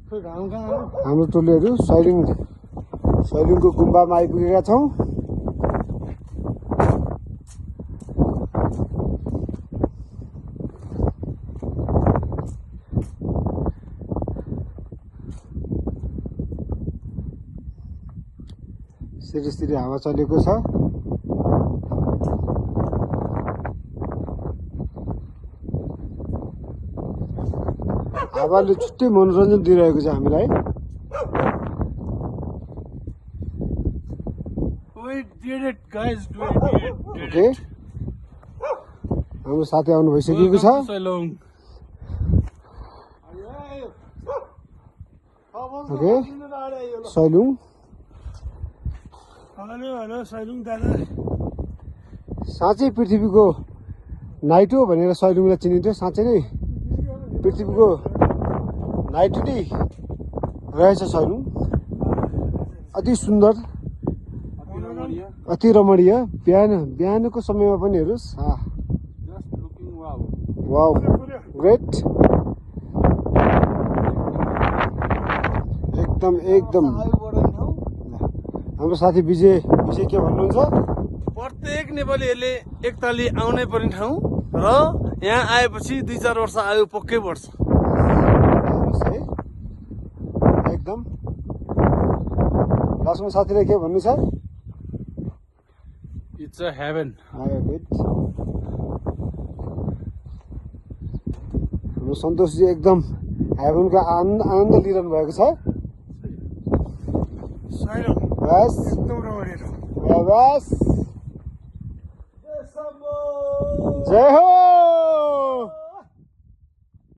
हाम्रो टोलीहरू सैलुङको गुम्बामा आइपुगेका छौँ। सिरिसिरी हावा चलेको छ। हावाले छुट्टै मनोरञ्जन दिइरहेको छ हामीलाई। ओके, हाम्रो साथी आउनु भइसकेको छ। ओके, सैलुङ साँच्चै पृथ्वीको नाइट हो भनेर सैलुङलाई चिनिन्थ्यो। साँच्चै नै पृथ्वीको नाइट नै रहेछ सैलुङ। अति सुन्दर, अति रमणीय। बिहानको समयमा पनि हेर्नुहोस्। Wow, great. एकदम हाम्रो साथी विजय के भन्नुहुन्छ? प्रत्येक नेपालीहरूले एकतालि आउनै पर्ने ठाउँ र यहाँ आएपछि 2-4 वर्ष आयु पक्कै बढ्छ। एकदम। लास्टमा साथीले के भन्नु छ? It's a heaven. हाम्रो सन्तोषजी एकदम हेभनको आनन्द लिइरहनु भएको छ। बस बस, जय हो।